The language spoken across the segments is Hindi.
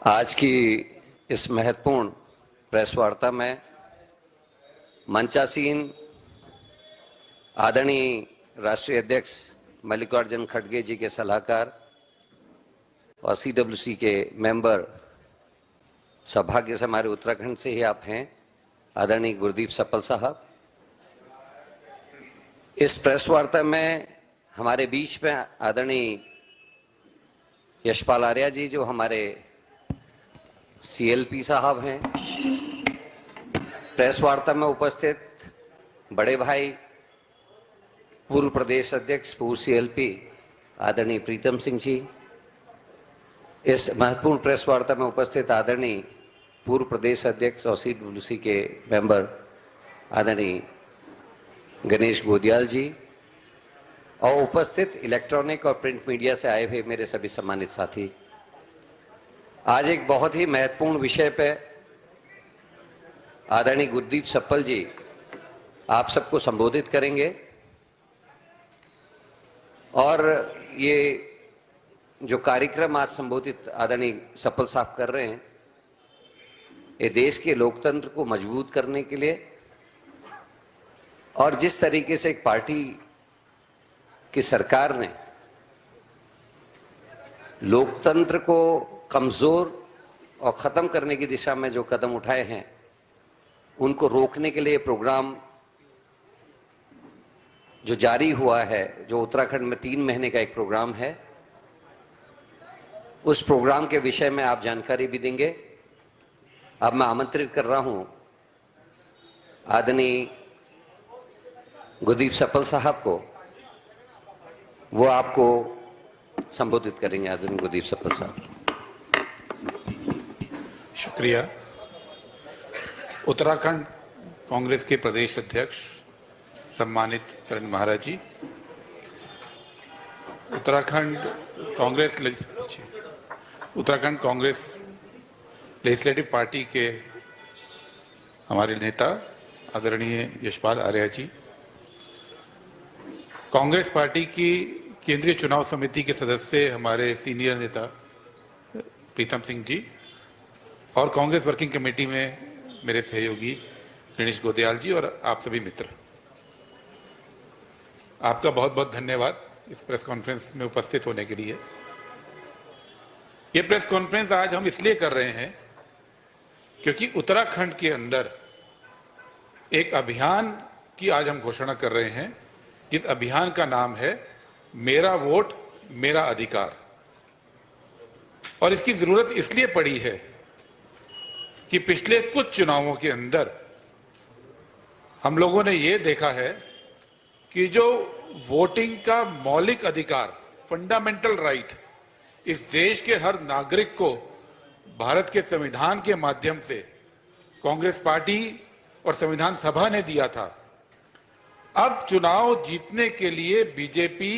आज की इस महत्वपूर्ण प्रेस वार्ता में मंचासीन आदरणीय राष्ट्रीय अध्यक्ष मल्लिकार्जुन खड़गे जी के सलाहकार और सीडब्ल्यूसी के मेंबर, सौभाग्य से हमारे उत्तराखंड से ही आप हैं, आदरणीय गुरदीप सप्पल साहब। इस प्रेस वार्ता में हमारे बीच में आदरणीय यशपाल आर्या जी, जो हमारे सीएलपी साहब हैं। प्रेस वार्ता में उपस्थित बड़े भाई, पूर्व प्रदेश अध्यक्ष, पूर्व सीएलपी आदरणीय प्रीतम सिंह जी। इस महत्वपूर्ण प्रेस वार्ता में उपस्थित आदरणीय पूर्व प्रदेश अध्यक्ष और सीडब्ल्यूसी के मेंबर आदरणीय गणेश गोदियाल जी, और उपस्थित इलेक्ट्रॉनिक और प्रिंट मीडिया से आए हुए मेरे सभी सम्मानित साथी। आज एक बहुत ही महत्वपूर्ण विषय पे आदरणीय गुरदीप सप्पल जी आप सबको संबोधित करेंगे। और ये जो कार्यक्रम आज संबोधित आदरणीय सप्पल साहब कर रहे हैं, ये देश के लोकतंत्र को मजबूत करने के लिए, और जिस तरीके से एक पार्टी की सरकार ने लोकतंत्र को कमजोर और खत्म करने की दिशा में जो कदम उठाए हैं, उनको रोकने के लिए प्रोग्राम जो जारी हुआ है, जो उत्तराखंड में 3 महीने का एक प्रोग्राम है, उस प्रोग्राम के विषय में आप जानकारी भी देंगे। अब मैं आमंत्रित कर रहा हूं आदरणीय गुरदीप सप्पल साहब को, वो आपको संबोधित करेंगे। आदरणीय गुरदीप सप्पल साहब। शुक्रिया। उत्तराखंड कांग्रेस के प्रदेश अध्यक्ष सम्मानित करण महाराज जी, उत्तराखंड कांग्रेस लेजिस्लेटिव पार्टी के हमारे नेता आदरणीय यशपाल आर्या जी, कांग्रेस पार्टी की केंद्रीय चुनाव समिति के सदस्य हमारे सीनियर नेता प्रीतम सिंह जी, और कांग्रेस वर्किंग कमेटी में मेरे सहयोगी गणेश गोदियाल जी, और आप सभी मित्र, आपका बहुत बहुत धन्यवाद इस प्रेस कॉन्फ्रेंस में उपस्थित होने के लिए। ये प्रेस कॉन्फ्रेंस आज हम इसलिए कर रहे हैं क्योंकि उत्तराखंड के अंदर एक अभियान की आज हम घोषणा कर रहे हैं। इस अभियान का नाम है मेरा वोट मेरा अधिकार, और इसकी जरूरत इसलिए पड़ी है कि पिछले कुछ चुनावों के अंदर हम लोगों ने ये देखा है कि जो वोटिंग का मौलिक अधिकार, फंडामेंटल राइट, इस देश के हर नागरिक को भारत के संविधान के माध्यम से कांग्रेस पार्टी और संविधान सभा ने दिया था, अब चुनाव जीतने के लिए बीजेपी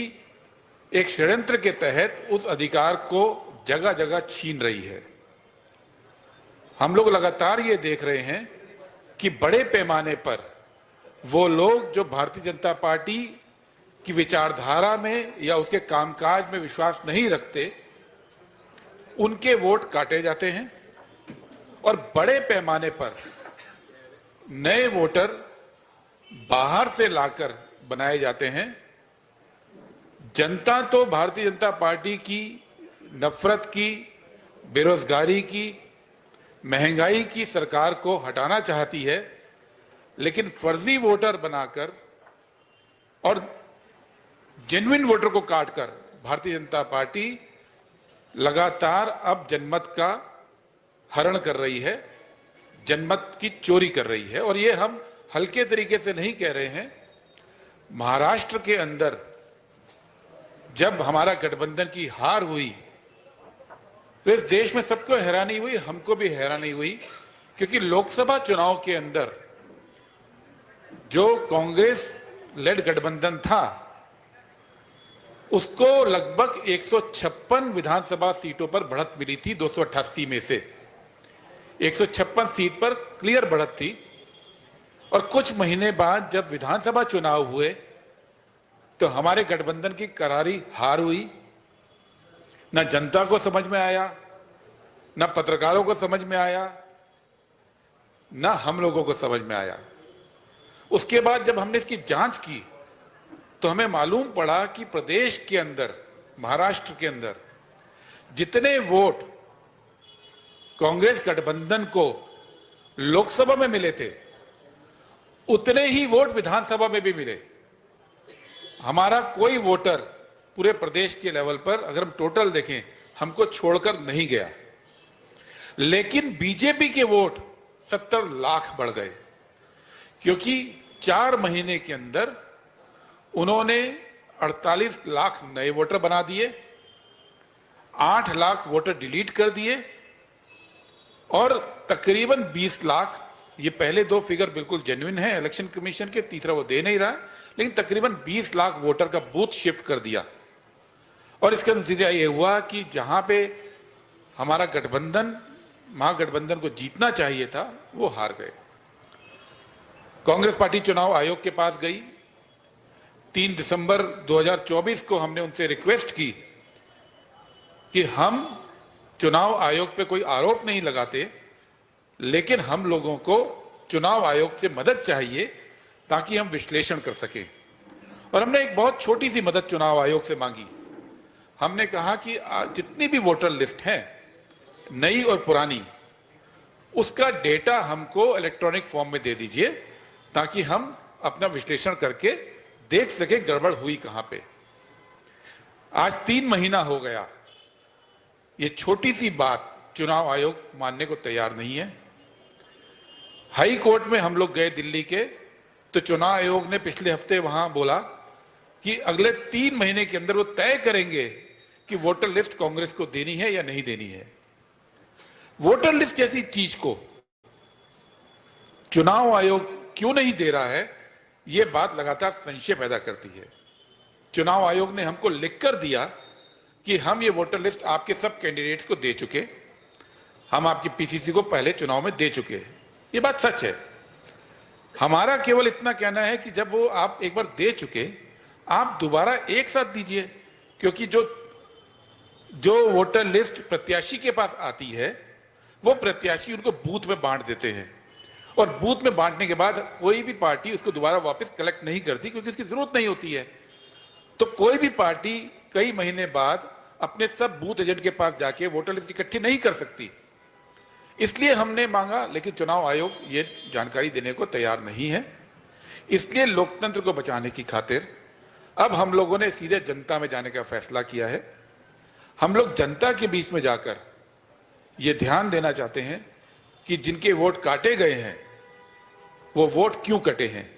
एक षड्यंत्र के तहत उस अधिकार को जगह जगह छीन रही है। हम लोग लगातार ये देख रहे हैं कि बड़े पैमाने पर वो लोग जो भारतीय जनता पार्टी की विचारधारा में या उसके कामकाज में विश्वास नहीं रखते, उनके वोट काटे जाते हैं, और बड़े पैमाने पर नए वोटर बाहर से लाकर बनाए जाते हैं। जनता तो भारतीय जनता पार्टी की नफरत की, बेरोजगारी की, महंगाई की सरकार को हटाना चाहती है, लेकिन फर्जी वोटर बनाकर और जेन्युइन वोटर को काटकर भारतीय जनता पार्टी लगातार अब जनमत का हरण कर रही है, जनमत की चोरी कर रही है। और ये हम हल्के तरीके से नहीं कह रहे हैं। महाराष्ट्र के अंदर जब हमारा गठबंधन की हार हुई तो इस देश में सबको हैरानी हुई, हमको भी हैरानी हुई, क्योंकि लोकसभा चुनाव के अंदर जो कांग्रेस लेड गठबंधन था, उसको लगभग 156 विधानसभा सीटों पर बढ़त मिली थी। 288 में से 156 सीट पर क्लियर बढ़त थी। और कुछ महीने बाद जब विधानसभा चुनाव हुए तो हमारे गठबंधन की करारी हार हुई। न जनता को समझ में आया, ना पत्रकारों को समझ में आया, ना हम लोगों को समझ में आया। उसके बाद जब हमने इसकी जांच की तो हमें मालूम पड़ा कि प्रदेश के अंदर, महाराष्ट्र के अंदर जितने वोट कांग्रेस गठबंधन को लोकसभा में मिले थे, उतने ही वोट विधानसभा में भी मिले। हमारा कोई वोटर पूरे प्रदेश के लेवल पर अगर हम टोटल देखें, हमको छोड़कर नहीं गया। लेकिन बीजेपी के वोट 70 लाख बढ़ गए, क्योंकि 4 महीने के अंदर उन्होंने 48 लाख नए वोटर बना दिए, 8 लाख वोटर डिलीट कर दिए और तकरीबन 20 लाख, ये पहले 2 फिगर बिल्कुल जेन्युइन है इलेक्शन कमीशन के, तीसरा वो दे नहीं रहा, लेकिन तकरीबन 20 लाख वोटर का बूथ शिफ्ट कर दिया। और इसका नतीजा ये हुआ कि जहां पे हमारा गठबंधन, महागठबंधन को जीतना चाहिए था, वो हार गए। कांग्रेस पार्टी चुनाव आयोग के पास गई। 3 दिसंबर 2024 को हमने उनसे रिक्वेस्ट की कि हम चुनाव आयोग पे कोई आरोप नहीं लगाते, लेकिन हम लोगों को चुनाव आयोग से मदद चाहिए ताकि हम विश्लेषण कर सकें। और हमने एक बहुत छोटी सी मदद चुनाव आयोग से मांगी। हमने कहा कि जितनी भी वोटर लिस्ट है, नई और पुरानी, उसका डेटा हमको इलेक्ट्रॉनिक फॉर्म में दे दीजिए ताकि हम अपना विश्लेषण करके देख सकें गड़बड़ हुई कहां पे। आज 3 महीना हो गया, ये छोटी सी बात चुनाव आयोग मानने को तैयार नहीं है। हाई कोर्ट में हम लोग गए दिल्ली के, तो चुनाव आयोग ने पिछले हफ्ते वहां बोला कि अगले 3 महीने के अंदर वो तय करेंगे कि वोटर लिस्ट कांग्रेस को देनी है या नहीं देनी है। वोटर लिस्ट जैसी चीज को चुनाव आयोग क्यों नहीं दे रहा है, यह बात लगातार संशय पैदा करती है। चुनाव आयोग ने हमको लिखकर दिया कि हम ये वोटर लिस्ट आपके सब कैंडिडेट्स को दे चुके, हम आपकी पीसीसी को पहले चुनाव में दे चुके। ये बात सच है। हमारा केवल इतना कहना है कि जब वो आप एक बार दे चुके, आप दोबारा एक साथ दीजिए, क्योंकि जो वोटर लिस्ट प्रत्याशी के पास आती है, वो प्रत्याशी उनको बूथ में बांट देते हैं, और बूथ में बांटने के बाद कोई भी पार्टी उसको दोबारा वापस कलेक्ट नहीं करती, क्योंकि उसकी जरूरत नहीं होती है। तो कोई भी पार्टी कई महीने बाद अपने सब बूथ एजेंट के पास जाके वोटर लिस्ट इकट्ठी नहीं कर सकती। इसलिए हमने मांगा, लेकिन चुनाव आयोग ये जानकारी देने को तैयार नहीं है। इसलिए लोकतंत्र को बचाने की खातिर अब हम लोगों ने सीधे जनता में जाने का फैसला किया है। हम लोग जनता के बीच में जाकर ये ध्यान देना चाहते हैं कि जिनके वोट काटे गए हैं, वो वोट क्यों कटे हैं।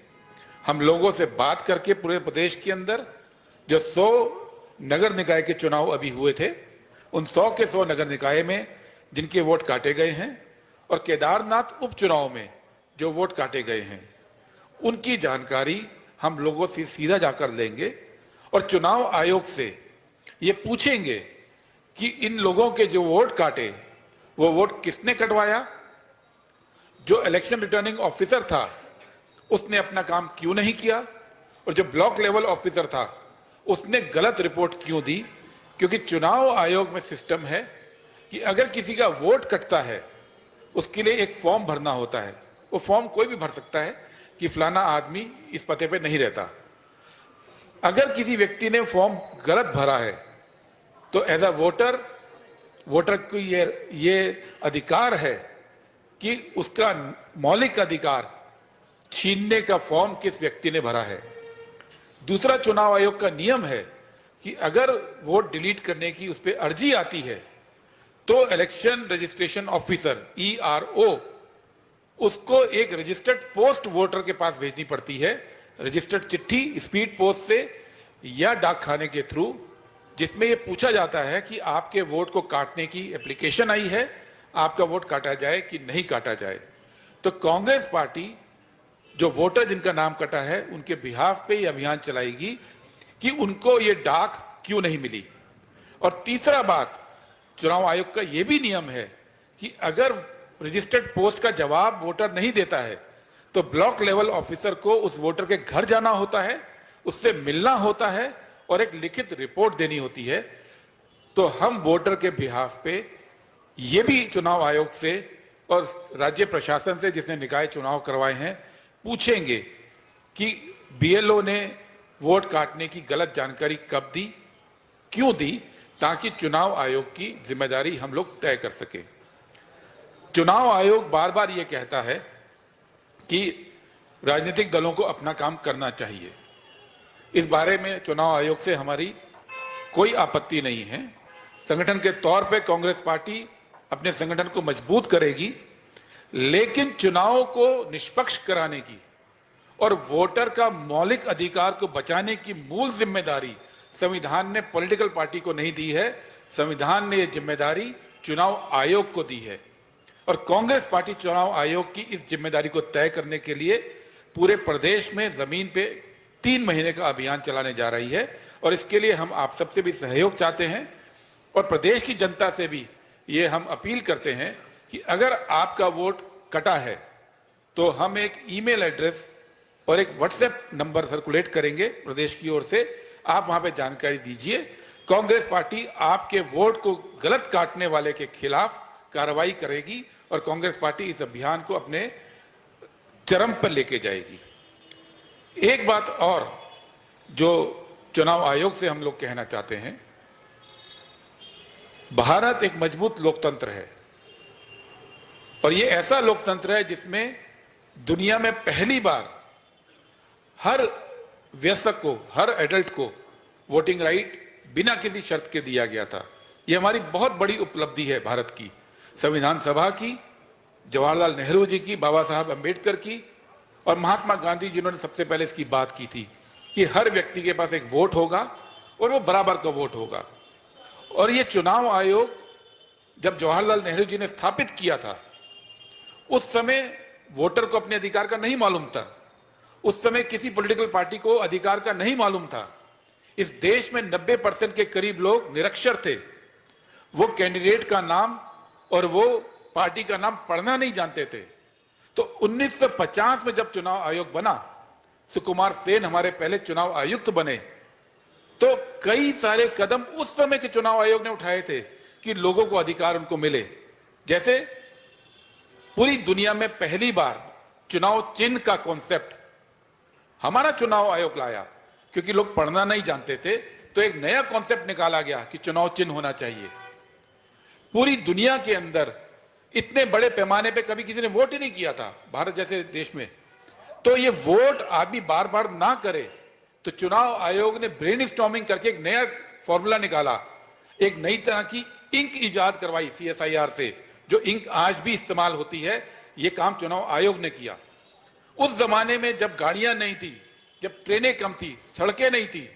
हम लोगों से बात करके पूरे प्रदेश के अंदर जो 100 नगर निकाय के चुनाव अभी हुए थे, उन 100 के 100 नगर निकाय में जिनके वोट काटे गए हैं, और केदारनाथ उपचुनाव में जो वोट काटे गए हैं, उनकी जानकारी हम लोगों से सीधा जाकर लेंगे और चुनाव आयोग से ये पूछेंगे कि इन लोगों के जो वोट काटे, वो वोट किसने कटवाया। जो इलेक्शन रिटर्निंग ऑफिसर था, उसने अपना काम क्यों नहीं किया, और जो ब्लॉक लेवल ऑफिसर था, उसने गलत रिपोर्ट क्यों दी। क्योंकि चुनाव आयोग में सिस्टम है कि अगर किसी का वोट कटता है, उसके लिए एक फॉर्म भरना होता है। वो फॉर्म कोई भी भर सकता है कि फलाना आदमी इस पते पे नहीं रहता। अगर किसी व्यक्ति ने फॉर्म गलत भरा है, तो एज अ वोटर को ये अधिकार है कि उसका मौलिक अधिकार छीनने का फॉर्म किस व्यक्ति ने भरा है। दूसरा, चुनाव आयोग का नियम है कि अगर वोट डिलीट करने की उस पर अर्जी आती है, तो इलेक्शन रजिस्ट्रेशन ऑफिसर ERO उसको एक रजिस्टर्ड पोस्ट वोटर के पास भेजनी पड़ती है, रजिस्टर्ड चिट्ठी स्पीड पोस्ट से या डाक खाने के थ्रू, जिसमें यह पूछा जाता है कि आपके वोट को काटने की एप्लीकेशन आई है, आपका वोट काटा जाए कि नहीं काटा जाए। तो कांग्रेस पार्टी जो वोटर जिनका नाम कटा है, उनके बिहाफ पे ये अभियान चलाएगी कि उनको ये डाक क्यों नहीं मिली। और तीसरा बात, चुनाव आयोग का ये भी नियम है कि अगर रजिस्टर्ड पोस्ट का जवाब वोटर नहीं देता है, तो ब्लॉक लेवल ऑफिसर को उस वोटर के घर जाना होता है, उससे मिलना होता है और एक लिखित रिपोर्ट देनी होती है। तो हम वोटर के बिहाफ पे ये भी चुनाव आयोग से और राज्य प्रशासन से जिसने निकाय चुनाव करवाए हैं पूछेंगे कि बीएलओ ने वोट काटने की गलत जानकारी कब दी, क्यों दी, ताकि चुनाव आयोग की जिम्मेदारी हम लोग तय कर सके। चुनाव आयोग बार बार ये कहता है कि राजनीतिक दलों को अपना काम करना चाहिए। इस बारे में चुनाव आयोग से हमारी कोई आपत्ति नहीं है। संगठन के तौर पे कांग्रेस पार्टी अपने संगठन को मजबूत करेगी, लेकिन चुनाव को निष्पक्ष कराने की और वोटर का मौलिक अधिकार को बचाने की मूल जिम्मेदारी संविधान ने पॉलिटिकल पार्टी को नहीं दी है। संविधान ने यह जिम्मेदारी चुनाव आयोग को दी है और कांग्रेस पार्टी चुनाव आयोग की इस जिम्मेदारी को तय करने के लिए पूरे प्रदेश में जमीन पे 3 महीने का अभियान चलाने जा रही है। और इसके लिए हम आप सबसे भी सहयोग चाहते हैं और प्रदेश की जनता से भी ये हम अपील करते हैं कि अगर आपका वोट कटा है तो हम एक ईमेल एड्रेस और एक व्हाट्सएप नंबर सर्कुलेट करेंगे प्रदेश की ओर से, आप वहां पे जानकारी दीजिए। कांग्रेस पार्टी आपके वोट को गलत काटने वाले के खिलाफ कार्रवाई करेगी और कांग्रेस पार्टी इस अभियान को अपने चरम पर लेके जाएगी। एक बात और जो चुनाव आयोग से हम लोग कहना चाहते हैं, भारत एक मजबूत लोकतंत्र है और ये ऐसा लोकतंत्र है जिसमें दुनिया में पहली बार हर वयस्क को, हर एडल्ट को वोटिंग राइट बिना किसी शर्त के दिया गया था। यह हमारी बहुत बड़ी उपलब्धि है भारत की, संविधान सभा की, जवाहरलाल नेहरू जी की, बाबा साहब अंबेडकर की और महात्मा गांधी जिन्होंने सबसे पहले इसकी बात की थी कि हर व्यक्ति के पास एक वोट होगा और वो बराबर का वोट होगा। और ये चुनाव आयोग जब जवाहरलाल नेहरू जी ने स्थापित किया था उस समय वोटर को अपने अधिकार का नहीं मालूम था, उस समय किसी पॉलिटिकल पार्टी को अधिकार का नहीं मालूम था। इस देश में 90% के करीब लोग निरक्षर थे, वो कैंडिडेट का नाम और वो पार्टी का नाम पढ़ना नहीं जानते थे। तो 1950 में जब चुनाव आयोग बना, सुकुमार सेन हमारे पहले चुनाव आयुक्त बने, तो कई सारे कदम उस समय के चुनाव आयोग ने उठाए थे कि लोगों को अधिकार उनको मिले। जैसे पूरी दुनिया में पहली बार चुनाव चिन्ह का कॉन्सेप्ट हमारा चुनाव आयोग लाया, क्योंकि लोग पढ़ना नहीं जानते थे, तो एक नया कॉन्सेप्ट निकाला गया कि चुनाव चिन्ह होना चाहिए। पूरी दुनिया के अंदर इतने बड़े पैमाने पे कभी किसी ने वोट ही नहीं किया था भारत जैसे देश में। तो ये वोट आदमी बार बार ना करे, तो चुनाव आयोग ने ब्रेनस्टॉर्मिंग करके एक नया फॉर्मूला निकाला, एक नई तरह की इंक इजाद करवाई CSIR से, जो इंक आज भी इस्तेमाल होती है। ये काम चुनाव आयोग ने किया। उस जमाने में जब गाड़ियां नहीं थी, जब ट्रेनें कम थी, सड़कें नहीं थी,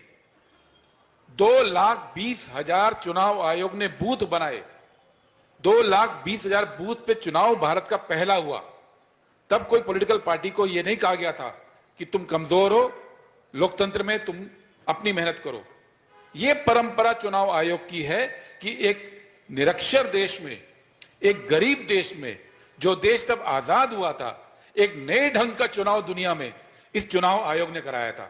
2,20,000 चुनाव आयोग ने बूथ बनाए। 2,20,000 बूथ पे चुनाव भारत का पहला हुआ। तब कोई पॉलिटिकल पार्टी को यह नहीं कहा गया था कि तुम कमजोर हो, लोकतंत्र में तुम अपनी मेहनत करो। यह परंपरा चुनाव आयोग की है कि एक निरक्षर देश में, एक गरीब देश में, जो देश तब आजाद हुआ था, एक नए ढंग का चुनाव दुनिया में इस चुनाव आयोग ने कराया था।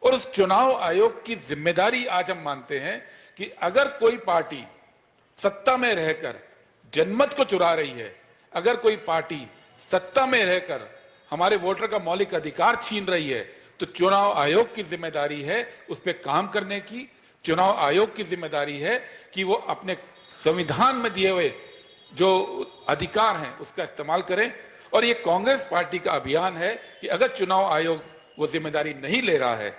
और उस चुनाव आयोग की जिम्मेदारी आज हम मानते हैं कि अगर कोई पार्टी सत्ता में रहकर जनमत को चुरा रही है, अगर कोई पार्टी सत्ता में रहकर हमारे वोटर का मौलिक अधिकार छीन रही है, तो चुनाव आयोग की जिम्मेदारी है उस पर काम करने की। चुनाव आयोग की जिम्मेदारी है कि वो अपने संविधान में दिए हुए जो अधिकार हैं उसका इस्तेमाल करें। और ये कांग्रेस पार्टी का अभियान है कि अगर चुनाव आयोग वो जिम्मेदारी नहीं ले रहा है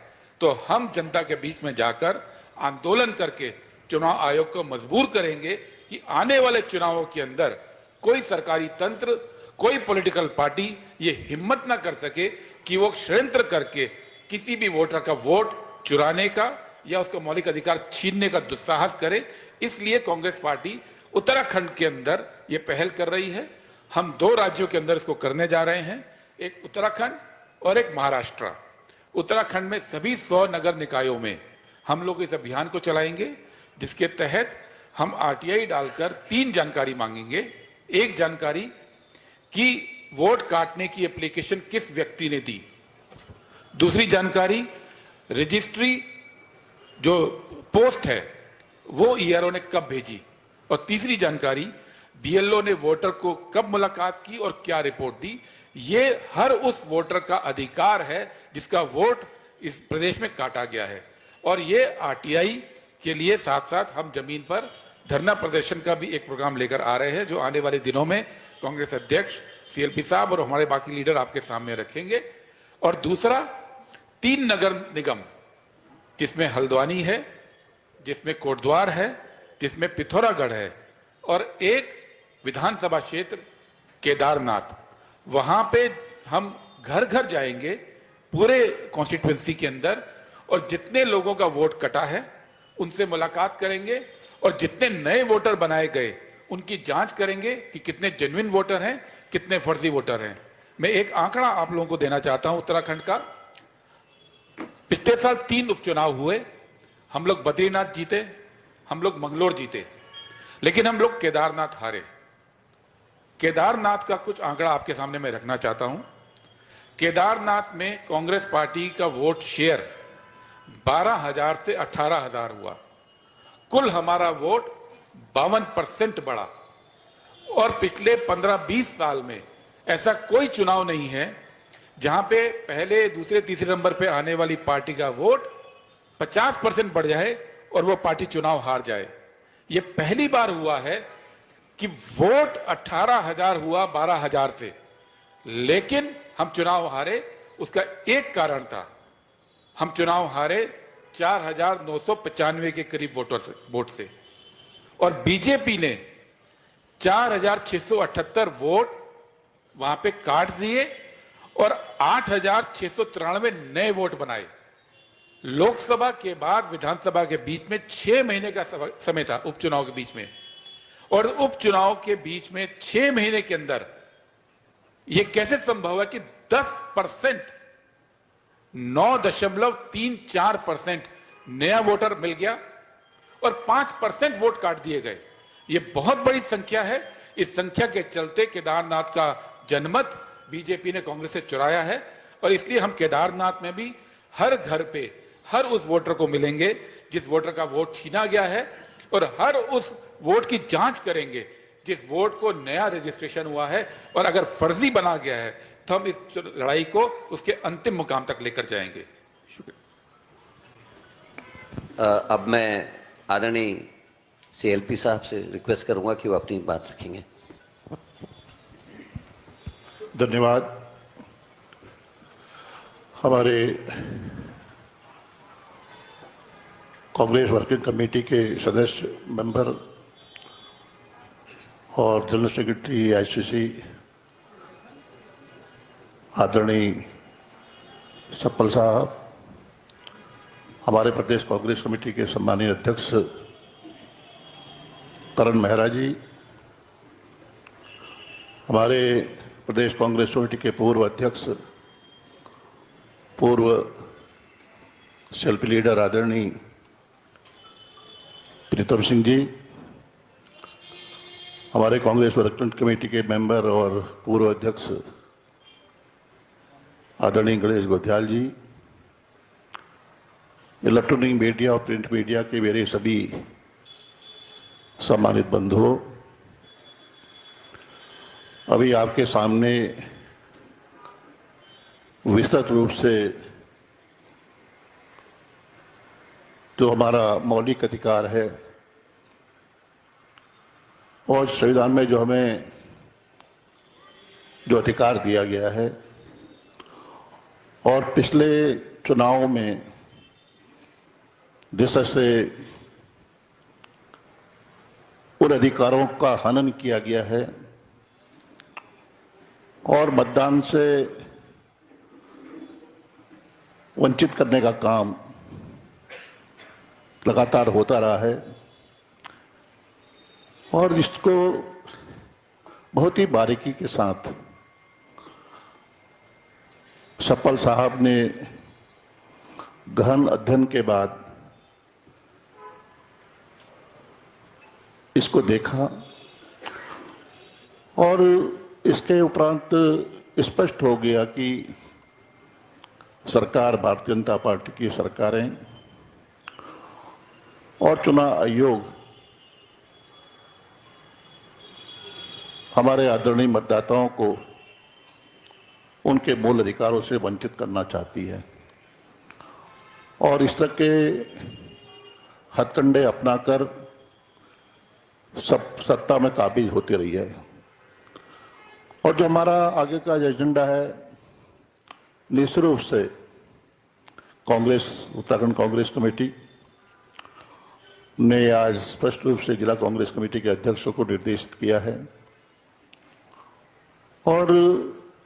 तो हम जनता के बीच में जाकर आंदोलन करके चुनाव आयोग को मजबूर करेंगे कि आने वाले चुनावों के अंदर कोई सरकारी तंत्र, कोई पॉलिटिकल पार्टी ये हिम्मत ना कर सके कि वो षड्यंत्र करके किसी भी वोटर का वोट चुराने का या उसका मौलिक अधिकार छीनने का दुस्साहस करे। इसलिए कांग्रेस पार्टी उत्तराखंड के अंदर ये पहल कर रही है। हम 2 राज्यों के अंदर इसको करने जा रहे हैं, एक उत्तराखंड और एक महाराष्ट्र। उत्तराखंड में सभी 100 नगर निकायों में हम लोग इस अभियान को चलाएंगे, जिसके तहत हम RTI डालकर 3 जानकारी मांगेंगे। एक जानकारी कि वोट काटने की एप्लीकेशन किस व्यक्ति ने दी, दूसरी जानकारी रजिस्ट्री जो पोस्ट है वो ERO ने कब भेजी, और तीसरी जानकारी बीएलओ ने वोटर को कब मुलाकात की और क्या रिपोर्ट दी, ये हर उस वोटर का अधिकार है जिसका वोट इस प्रदेश में काटा गया है। और ये आरटीआई के लिए साथ साथ हम जमीन पर धरना प्रदर्शन का भी एक प्रोग्राम लेकर आ रहे हैं, जो आने वाले दिनों में कांग्रेस अध्यक्ष सीएलपी साहब और हमारे बाकी लीडर आपके सामने रखेंगे। और दूसरा, 3 नगर निगम जिसमें हल्द्वानी है, जिसमें कोटद्वार है, जिसमें पिथौरागढ़ है, और एक विधानसभा क्षेत्र केदारनाथ, वहां पे हम घर घर जाएंगे पूरे कॉन्स्टिट्यूएंसी के अंदर, और जितने लोगों का वोट कटा है उनसे मुलाकात करेंगे, और जितने नए वोटर बनाए गए उनकी जांच करेंगे कि कितने जेन्युइन वोटर हैं, कितने फर्जी वोटर हैं। मैं एक आंकड़ा आप लोगों को देना चाहता हूं उत्तराखंड का। पिछले साल 3 उपचुनाव हुए, हम लोग बद्रीनाथ जीते, हम लोग मंगलोर जीते, लेकिन हम लोग केदारनाथ हारे। केदारनाथ का कुछ आंकड़ा आपके सामने मैं रखना चाहता हूं। केदारनाथ में कांग्रेस पार्टी का वोट शेयर 12,000 से 18,000 हुआ। कुल हमारा वोट 52% बढ़ा। और पिछले 15-20 साल में ऐसा कोई चुनाव नहीं है जहां पे पहले, दूसरे, तीसरे नंबर पे आने वाली पार्टी का वोट 50% बढ़ जाए और वो पार्टी चुनाव हार जाए। ये पहली बार हुआ है कि वोट 18,000 हुआ 12,000 से, लेकिन हम चुनाव हारे। उसका एक कारण था, हम चुनाव हारे 4,995 के करीब वोट से, और बीजेपी ने 4,678 वोट वहां पे काट दिए और 8,693 नए वोट बनाए। लोकसभा के बाद विधानसभा के बीच में 6 महीने का समय था उपचुनाव के बीच में, और उपचुनाव के बीच में 6 महीने के अंदर यह कैसे संभव है कि 10%, 9.34% नया वोटर मिल गया और 5% वोट काट दिए गए। यह बहुत बड़ी संख्या है। इस संख्या के चलते केदारनाथ का जनमत बीजेपी ने कांग्रेस से चुराया है, और इसलिए हम केदारनाथ में भी हर घर पे हर उस वोटर को मिलेंगे जिस वोटर का वोट छीना गया है, और हर उस वोट की जांच करेंगे जिस वोट को नया रजिस्ट्रेशन हुआ है, और अगर फर्जी बना गया है तो हम इस लड़ाई को उसके अंतिम मुकाम तक लेकर जाएंगे। शुक्रिया। अब मैं आदरणीय सीएलपी साहब से रिक्वेस्ट करूंगा कि वो अपनी बात रखेंगे। धन्यवाद। हमारे कांग्रेस वर्किंग कमेटी के सदस्य, मेंबर और जनरल सेक्रेटरी आईसीसी आदरणीय सप्पल साहब, हमारे प्रदेश कांग्रेस कमेटी के सम्मानीय अध्यक्ष करण मेहरा जी, हमारे प्रदेश कांग्रेस कमेटी के पूर्व अध्यक्ष, पूर्व सेल्फी लीडर आदरणीय प्रीतम सिंह जी, हमारे कांग्रेस वर्किंग कमेटी के मेंबर और पूर्व अध्यक्ष आदरणीय गणेश गोध्याल जी, इलेक्ट्रॉनिक मीडिया और प्रिंट मीडिया के मेरे सभी सम्मानित बंधुओं, अभी आपके सामने विस्तृत रूप से जो हमारा मौलिक अधिकार है और संविधान में जो हमें जो अधिकार दिया गया है, और पिछले चुनाव में जिस तरह से उन अधिकारों का हनन किया गया है और मतदान से वंचित करने का काम लगातार होता रहा है, और इसको बहुत ही बारीकी के साथ सप्पल साहब ने गहन अध्ययन के बाद इसको देखा, और इसके उपरांत स्पष्ट हो गया कि सरकार, भारतीय जनता पार्टी की सरकारें और चुनाव आयोग हमारे आदरणीय मतदाताओं को उनके मूल अधिकारों से वंचित करना चाहती है और इस तरह के हथकंडे अपनाकर सब सत्ता में काबिज होती रही है। और जो हमारा आगे का एजेंडा है, निश्चित रूप से कांग्रेस, उत्तराखंड कांग्रेस कमेटी ने आज स्पष्ट रूप से जिला कांग्रेस कमेटी के अध्यक्षों को निर्देशित किया है और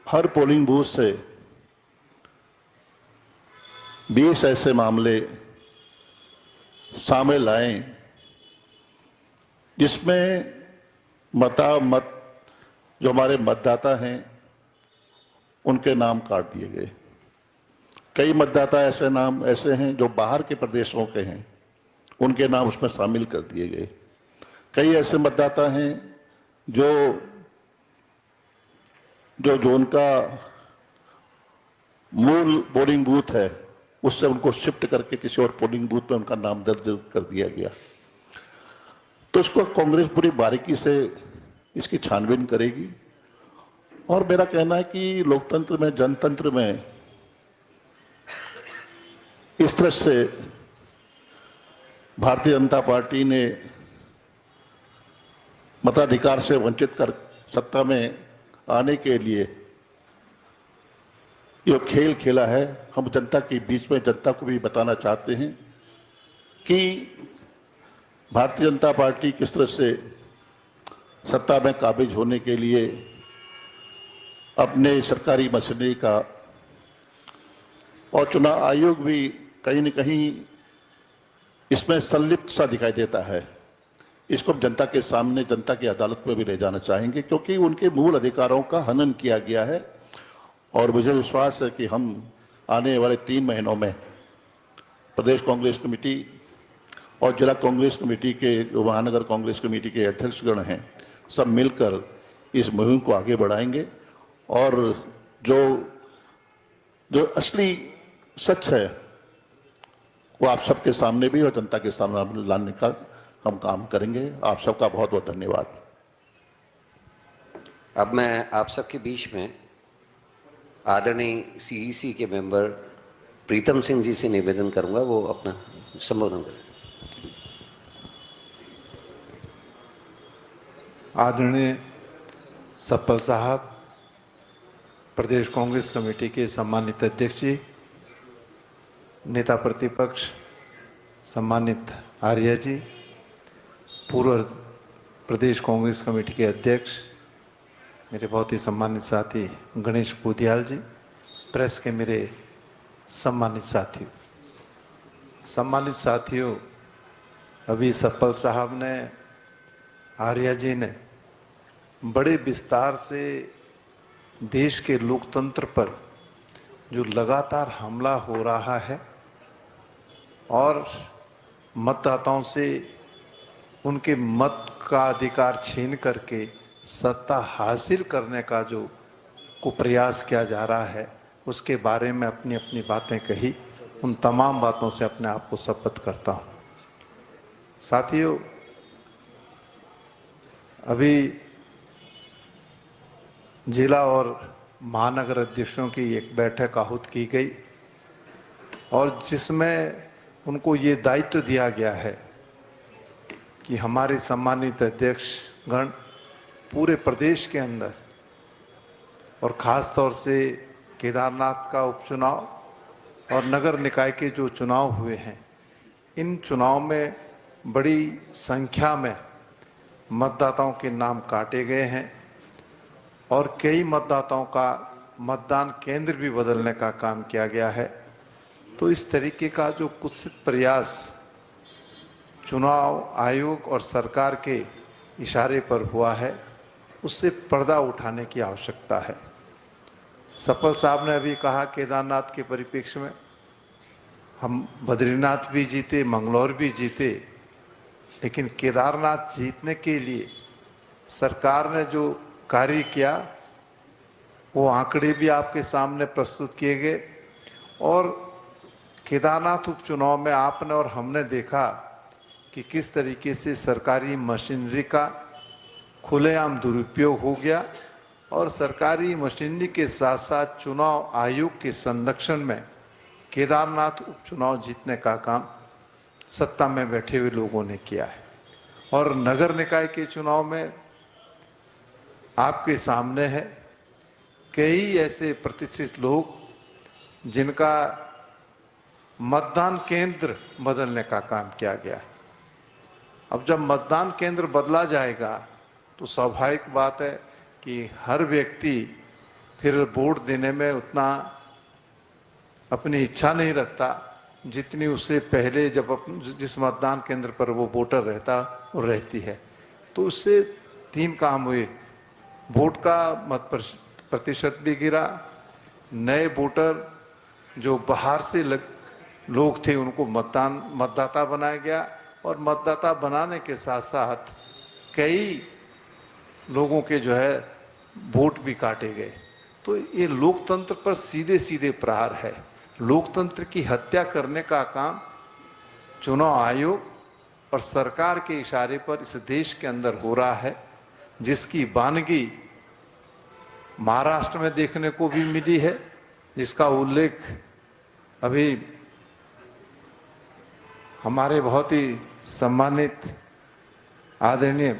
हर पोलिंग बूथ से 20 ऐसे मामले सामने लाएं जिसमें जो हमारे मतदाता हैं उनके नाम काट दिए गए। कई मतदाता ऐसे हैं जो बाहर के प्रदेशों के हैं, उनके नाम उसमें शामिल कर दिए गए। कई ऐसे मतदाता हैं जो उनका मूल पोलिंग बूथ है उससे उनको शिफ्ट करके किसी और पोलिंग बूथ में उनका नाम दर्ज कर दिया गया। तो इसको कांग्रेस पूरी बारीकी से इसकी छानबीन करेगी और मेरा कहना है कि लोकतंत्र में, जनतंत्र में इस तरह से भारतीय जनता पार्टी ने मताधिकार से वंचित कर सत्ता में आने के लिए ये खेल खेला है। हम जनता के बीच में जनता को भी बताना चाहते हैं कि भारतीय जनता पार्टी किस तरह से सत्ता में काबिज होने के लिए अपने सरकारी मशीनरी का और चुनाव आयोग भी कहीं न कहीं इसमें संलिप्त सा दिखाई देता है। इसको हम जनता के सामने, जनता की अदालत में भी ले जाना चाहेंगे क्योंकि उनके मूल अधिकारों का हनन किया गया है और मुझे विश्वास है कि हम आने वाले 3 महीनों में प्रदेश कांग्रेस कमेटी और जिला कांग्रेस कमेटी के, जो महानगर कांग्रेस कमेटी के अध्यक्षगण हैं, सब मिलकर इस मुहिम को आगे बढ़ाएंगे और जो असली सच है वो आप सबके सामने भी और जनता के सामने लाने का हम काम करेंगे। आप सबका बहुत बहुत धन्यवाद। अब मैं आप सबके बीच में आदरणीय सीईसी के मेंबर प्रीतम सिंह जी से निवेदन करूंगा, वो अपना संबोधन करें। आदरणीय सप्पल साहब, प्रदेश कांग्रेस कमेटी के सम्मानित अध्यक्ष जी, नेता प्रतिपक्ष सम्मानित आर्या जी, पूर्व प्रदेश कांग्रेस कमेटी के अध्यक्ष मेरे बहुत ही सम्मानित साथी गणेश पुदियाल जी, प्रेस के मेरे सम्मानित साथियों, अभी सप्पल साहब ने, आर्या जी ने बड़े विस्तार से देश के लोकतंत्र पर जो लगातार हमला हो रहा है और मतदाताओं से उनके मत का अधिकार छीन करके सत्ता हासिल करने का जो प्रयास किया जा रहा है उसके बारे में अपनी अपनी बातें कही। उन तमाम बातों से अपने आप को शपथ करता हूँ। साथियों, अभी जिला और महानगर अध्यक्षों की एक बैठक आहूत की गई और जिसमें उनको ये दायित्व दिया गया है कि हमारे सम्मानित अध्यक्ष गण पूरे प्रदेश के अंदर और ख़ास तौर से केदारनाथ का उपचुनाव और नगर निकाय के जो चुनाव हुए हैं, इन चुनाव में बड़ी संख्या में मतदाताओं के नाम काटे गए हैं और कई मतदाताओं का मतदान केंद्र भी बदलने का काम किया गया है। तो इस तरीके का जो कुत्सित प्रयास चुनाव आयोग और सरकार के इशारे पर हुआ है, उससे पर्दा उठाने की आवश्यकता है। सप्पल साहब ने अभी कहा केदारनाथ के परिप्रेक्ष्य में हम बद्रीनाथ भी जीते, मंगलौर भी जीते, लेकिन केदारनाथ जीतने के लिए सरकार ने जो कार्य किया वो आंकड़े भी आपके सामने प्रस्तुत किए गए और केदारनाथ उपचुनाव में आपने और हमने देखा कि किस तरीके से सरकारी मशीनरी का खुलेआम दुरुपयोग हो गया और सरकारी मशीनरी के साथ साथ चुनाव आयोग के संरक्षण में केदारनाथ उपचुनाव जीतने का काम सत्ता में बैठे हुए लोगों ने किया है। और नगर निकाय के चुनाव में आपके सामने है कई ऐसे प्रतिष्ठित लोग जिनका मतदान केंद्र बदलने का काम किया गया है। अब जब मतदान केंद्र बदला जाएगा तो स्वाभाविक बात है कि हर व्यक्ति फिर वोट देने में उतना अपनी इच्छा नहीं रखता जितनी उससे पहले जब जिस मतदान केंद्र पर वो वोटर रहता और रहती है। तो उससे 3 काम हुए, वोट का मत प्रतिशत भी गिरा, नए वोटर जो बाहर से लोग थे उनको मतदाता बनाया गया और मतदाता बनाने के साथ साथ कई लोगों के जो है वोट भी काटे गए। तो ये लोकतंत्र पर सीधे सीधे प्रहार है। लोकतंत्र की हत्या करने का काम चुनाव आयोग और सरकार के इशारे पर इस देश के अंदर हो रहा है, जिसकी वानगी महाराष्ट्र में देखने को भी मिली है, जिसका उल्लेख अभी हमारे बहुत ही सम्मानित आदरणीय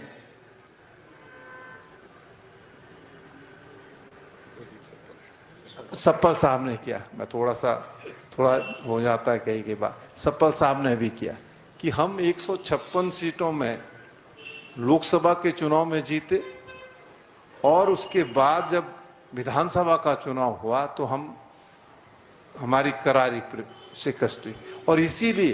सप्पल साहब ने किया। मैं थोड़ा हो जाता है कई बार, सप्पल साहब ने भी किया कि हम 156 सीटों में लोकसभा के चुनाव में जीते और उसके बाद जब विधानसभा का चुनाव हुआ तो हमारी करारी शिकस्त हुई। और इसीलिए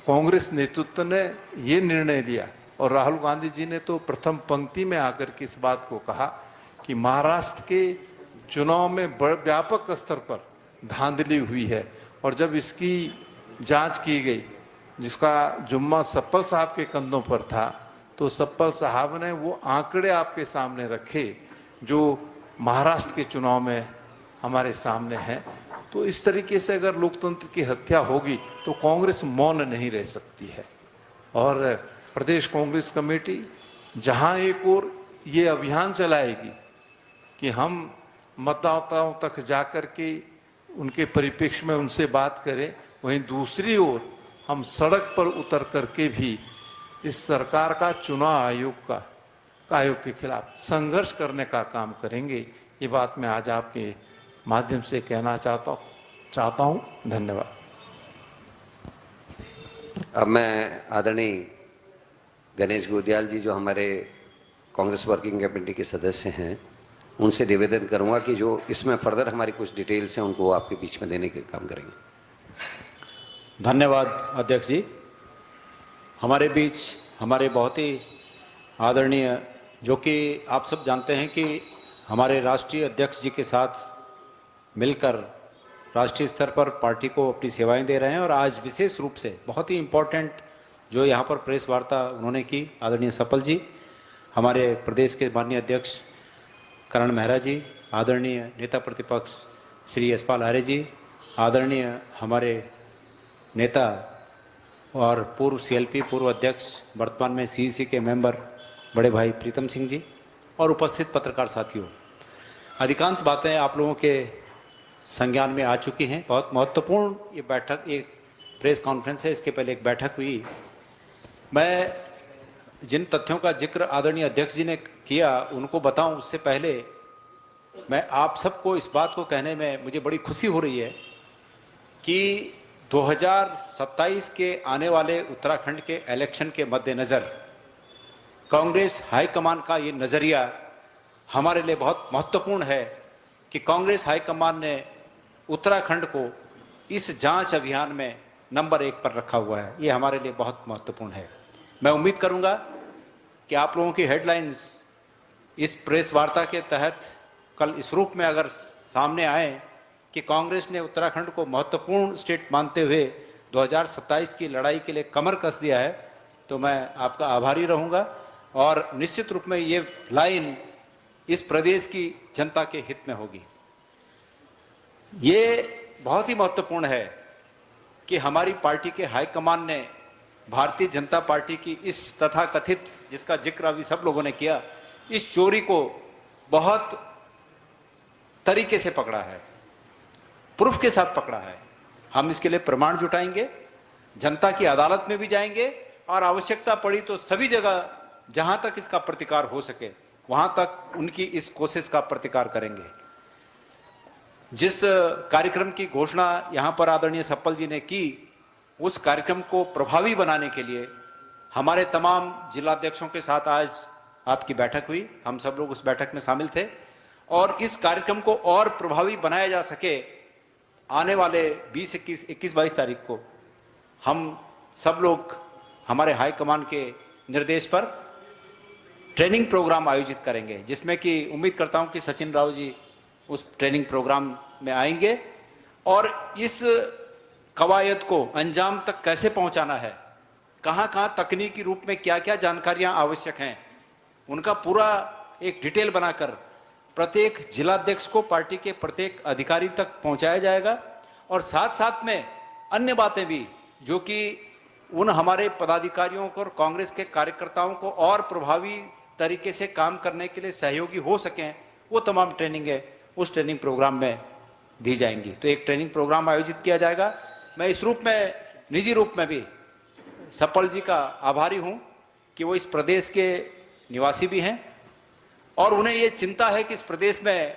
कांग्रेस नेतृत्व ने ये निर्णय लिया और राहुल गांधी जी ने तो प्रथम पंक्ति में आकर के इस बात को कहा कि महाराष्ट्र के चुनाव में व्यापक स्तर पर धांधली हुई है। और जब इसकी जांच की गई, जिसका जुम्मा सप्पल साहब के कंधों पर था, तो सप्पल साहब ने वो आंकड़े आपके सामने रखे जो महाराष्ट्र के चुनाव में हमारे सामने हैं। तो इस तरीके से अगर लोकतंत्र की हत्या होगी तो कांग्रेस मौन नहीं रह सकती है। और प्रदेश कांग्रेस कमेटी जहां एक ओर ये अभियान चलाएगी कि हम मतदाताओं तक जाकर के उनके परिप्रेक्ष्य में उनसे बात करें, वहीं दूसरी ओर हम सड़क पर उतर करके भी इस सरकार का चुनाव आयोग के खिलाफ संघर्ष करने का काम करेंगे। ये बात मैं आज आपके माध्यम से कहना चाहता हूं। धन्यवाद। अब मैं आदरणीय गणेश गोदियाल जी जो हमारे कांग्रेस वर्किंग कमेटी के सदस्य हैं उनसे निवेदन करूंगा कि जो इसमें फर्दर हमारी कुछ डिटेल्स हैं उनको आपके बीच में देने के काम करेंगे। धन्यवाद अध्यक्ष जी। हमारे बीच हमारे बहुत ही आदरणीय, जो कि आप सब जानते हैं कि हमारे राष्ट्रीय अध्यक्ष जी के साथ मिलकर राष्ट्रीय स्तर पर पार्टी को अपनी सेवाएं दे रहे हैं और आज विशेष रूप से बहुत ही इम्पोर्टेंट जो यहाँ पर प्रेस वार्ता उन्होंने की, आदरणीय सप्पल जी, हमारे प्रदेश के माननीय अध्यक्ष करण मेहरा जी, आदरणीय नेता प्रतिपक्ष श्री यशपाल आर्य जी, आदरणीय हमारे नेता और पूर्व सीएलपी पूर्व अध्यक्ष वर्तमान में सीईसी के मेंबर बड़े भाई प्रीतम सिंह जी और उपस्थित पत्रकार साथियों, अधिकांश बातें आप लोगों के संज्ञान में आ चुकी हैं। बहुत महत्वपूर्ण ये बैठक, एक प्रेस कॉन्फ्रेंस है, इसके पहले एक बैठक हुई। मैं जिन तथ्यों का जिक्र आदरणीय अध्यक्ष जी ने किया उनको बताऊं उससे पहले मैं आप सबको इस बात को कहने में मुझे बड़ी खुशी हो रही है कि 2027 के आने वाले उत्तराखंड के इलेक्शन के मद्देनज़र कांग्रेस हाईकमान का ये नज़रिया हमारे लिए बहुत महत्वपूर्ण है कि कांग्रेस हाईकमान ने उत्तराखंड को इस जांच अभियान में नंबर 1 पर रखा हुआ है। ये हमारे लिए बहुत महत्वपूर्ण है। मैं उम्मीद करूंगा कि आप लोगों की हेडलाइंस इस प्रेस वार्ता के तहत कल इस रूप में अगर सामने आए कि कांग्रेस ने उत्तराखंड को महत्वपूर्ण स्टेट मानते हुए 2027 की लड़ाई के लिए कमर कस दिया है, तो मैं आपका आभारी रहूंगा और निश्चित रूप में ये लाइन इस प्रदेश की जनता के हित में होगी। ये बहुत ही महत्वपूर्ण है कि हमारी पार्टी के हाईकमान ने भारतीय जनता पार्टी की इस तथाकथित, जिसका जिक्र अभी सब लोगों ने किया, इस चोरी को बहुत तरीके से पकड़ा है, प्रूफ के साथ पकड़ा है। हम इसके लिए प्रमाण जुटाएंगे, जनता की अदालत में भी जाएंगे और आवश्यकता पड़ी तो सभी जगह जहां तक इसका प्रतिकार हो सके वहां तक उनकी इस कोशिश का प्रतिकार करेंगे। जिस कार्यक्रम की घोषणा यहां पर आदरणीय सप्पल जी ने की, उस कार्यक्रम को प्रभावी बनाने के लिए हमारे तमाम जिलाध्यक्षों के साथ आज आपकी बैठक हुई। हम सब लोग उस बैठक में शामिल थे और इस कार्यक्रम को और प्रभावी बनाया जा सके, आने वाले 20, 21, 22 तारीख को हम सब लोग हमारे हाईकमान के निर्देश पर ट्रेनिंग प्रोग्राम आयोजित करेंगे, जिसमें कि उम्मीद करता हूं कि सचिन राव जी उस ट्रेनिंग प्रोग्राम में आएंगे और इस कवायद को अंजाम तक कैसे पहुंचाना है, कहां कहां तकनीकी रूप में क्या क्या जानकारियां आवश्यक हैं, उनका पूरा एक डिटेल बनाकर प्रत्येक जिलाध्यक्ष को पार्टी के प्रत्येक अधिकारी तक पहुंचाया जाएगा। और साथ साथ में अन्य बातें भी जो कि उन हमारे पदाधिकारियों को और कांग्रेस के कार्यकर्ताओं को और प्रभावी तरीके से काम करने के लिए सहयोगी हो सकें, वो तमाम ट्रेनिंग है उस ट्रेनिंग प्रोग्राम में दी जाएंगी। तो एक ट्रेनिंग प्रोग्राम आयोजित किया जाएगा। मैं इस रूप में, निजी रूप में भी सप्पल जी का आभारी हूं कि वो इस प्रदेश के निवासी भी हैं और उन्हें ये चिंता है कि इस प्रदेश में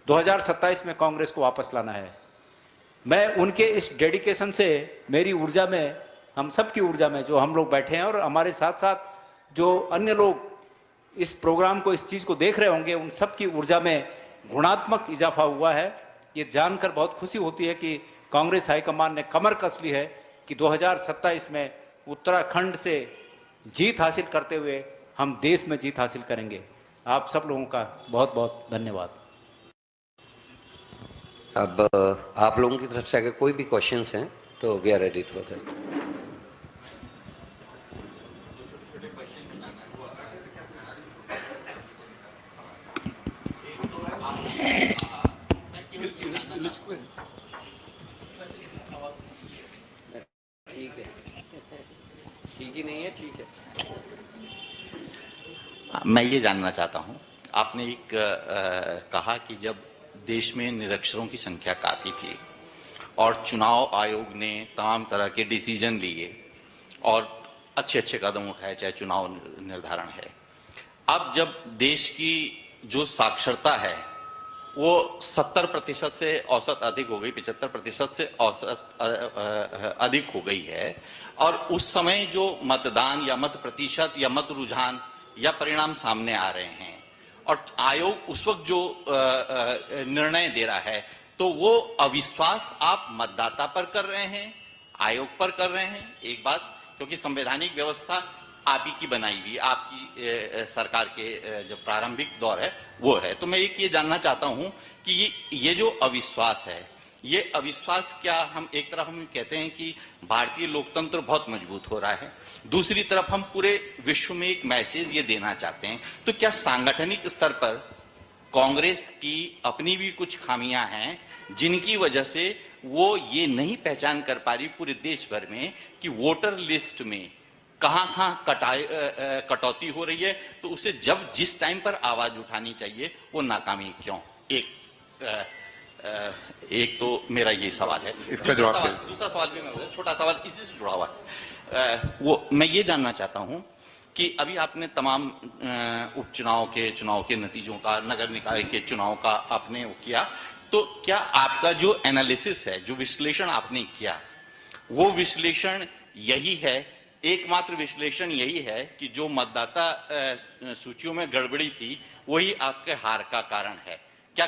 2027 में कांग्रेस को वापस लाना है। मैं उनके इस डेडिकेशन से, मेरी ऊर्जा में, हम सब की ऊर्जा में, जो हम लोग बैठे हैं और हमारे साथ साथ जो अन्य लोग इस प्रोग्राम को, इस चीज़ को देख रहे होंगे, उन सब की ऊर्जा में गुणात्मक इजाफा हुआ है। ये जानकर बहुत खुशी होती है कि कांग्रेस हाईकमान ने कमर कस ली है कि 2027 में उत्तराखंड से जीत हासिल करते हुए हम देश में जीत हासिल करेंगे। आप सब लोगों का बहुत बहुत धन्यवाद। अब आप लोगों की तरफ से अगर कोई भी क्वेश्चंस हैं तो we are ready for that. ठीक है, ठीक ही नहीं है, ठीक है। मैं ये जानना चाहता हूँ, आपने एक कहा कि जब देश में निरक्षरों की संख्या काफ़ी थी और चुनाव आयोग ने तमाम तरह के डिसीजन लिए और अच्छे अच्छे कदम उठाए, चाहे चुनाव निर्धारण है। अब जब देश की जो साक्षरता है वो 70% से औसत अधिक हो गई, 75% से औसत अधिक हो गई है, और उस समय जो मतदान या मत प्रतिशत या मत रुझान या परिणाम सामने आ रहे हैं और आयोग उस वक्त जो निर्णय दे रहा है, तो वो अविश्वास आप मतदाता पर कर रहे हैं, आयोग पर कर रहे हैं। एक बात, क्योंकि संवैधानिक व्यवस्था आप ही की बनाई हुई, आपकी सरकार के जब प्रारंभिक दौर है वो है। तो मैं एक ये जानना चाहता हूं कि ये जो अविश्वास है, ये अविश्वास क्या, हम एक तरफ हम कहते हैं कि भारतीय लोकतंत्र बहुत मजबूत हो रहा है, दूसरी तरफ हम पूरे विश्व में एक मैसेज ये देना चाहते हैं, तो क्या सांगठनिक स्तर पर कांग्रेस की अपनी भी कुछ खामियां हैं जिनकी वजह से वो ये नहीं पहचान कर पा रही पूरे देश भर में कि वोटर लिस्ट में कहां कटौती हो रही है, तो उसे जब जिस टाइम पर आवाज उठानी चाहिए वो नाकामी क्यों? एक तो मेरा ये सवाल है। इसका जवाब दूसरा सवाल भी मैं, छोटा सवाल इसी से जुड़ा हुआ है, वो मैं ये जानना चाहता हूं कि अभी आपने तमाम उपचुनाव के नतीजों का, नगर निकाय के चुनाव का आपने वो किया, तो क्या आपका जो एनालिसिस है, जो विश्लेषण आपने किया, वो विश्लेषण यही है, एकमात्र विश्लेषण यही है कि जो मतदाता सूचियों में गड़बड़ी थी वही आपके हार का कारण है? क्या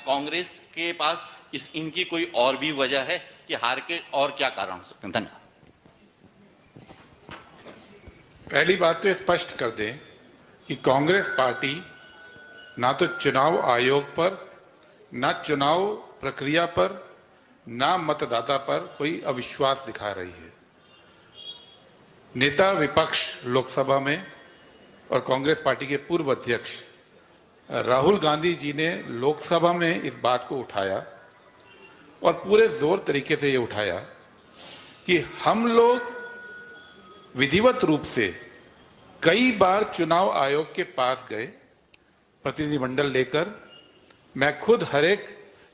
कांग्रेस के पास इनकी कोई और भी वजह है कि हार के और क्या कारण हो सकते हैं? धन्यवाद। पहली बात तो स्पष्ट कर दें कि कांग्रेस पार्टी ना तो चुनाव आयोग पर, ना चुनाव प्रक्रिया पर, ना मतदाता पर कोई अविश्वास दिखा रही है। नेता विपक्ष लोकसभा में और कांग्रेस पार्टी के पूर्व अध्यक्ष राहुल गांधी जी ने लोकसभा में इस बात को उठाया और पूरे जोर तरीके से ये उठाया कि हम लोग विधिवत रूप से कई बार चुनाव आयोग के पास गए प्रतिनिधिमंडल लेकर, मैं खुद हर एक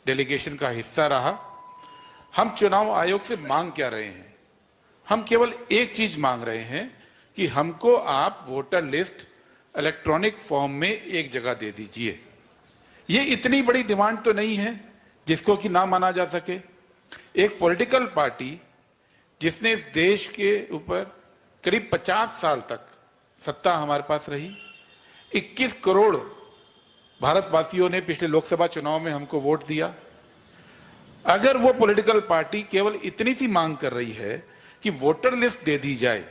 डेलीगेशन का हिस्सा रहा। हम चुनाव आयोग से मांग क्या रहे हैं? हम केवल एक चीज मांग रहे हैं कि हमको आप वोटर लिस्ट इलेक्ट्रॉनिक फॉर्म में एक जगह दे दीजिए। ये इतनी बड़ी डिमांड तो नहीं है जिसको कि ना माना जा सके। एक पॉलिटिकल पार्टी जिसने इस देश के ऊपर करीब 50 साल तक सत्ता हमारे पास रही, 21 करोड़ भारतवासियों ने पिछले लोकसभा चुनाव में हमको वोट दिया। अगर वो पॉलिटिकल पार्टी केवल इतनी सी मांग कर रही है कि वोटर लिस्ट दे दी जाए,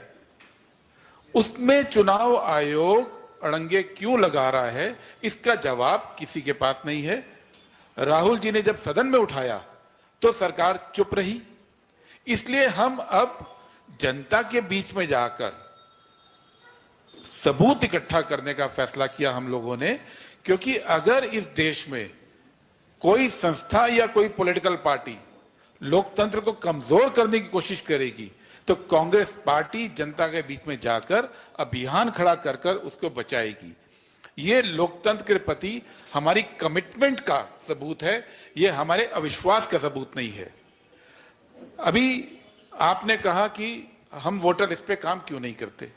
उसमें चुनाव आयोग अड़ंगे क्यों लगा रहा है, इसका जवाब किसी के पास नहीं है। राहुल जी ने जब सदन में उठाया तो सरकार चुप रही। इसलिए हम अब जनता के बीच में जाकर सबूत इकट्ठा करने का फैसला किया हम लोगों ने, क्योंकि अगर इस देश में कोई संस्था या कोई पॉलिटिकल पार्टी लोकतंत्र को कमजोर करने की कोशिश करेगी तो कांग्रेस पार्टी जनता के बीच में जाकर अभियान खड़ा कर कर उसको बचाएगी। ये लोकतंत्र के प्रति हमारी कमिटमेंट का सबूत है, ये हमारे अविश्वास का सबूत नहीं है। अभी आपने कहा कि हम वोटर लिस्ट पे काम क्यों नहीं करते।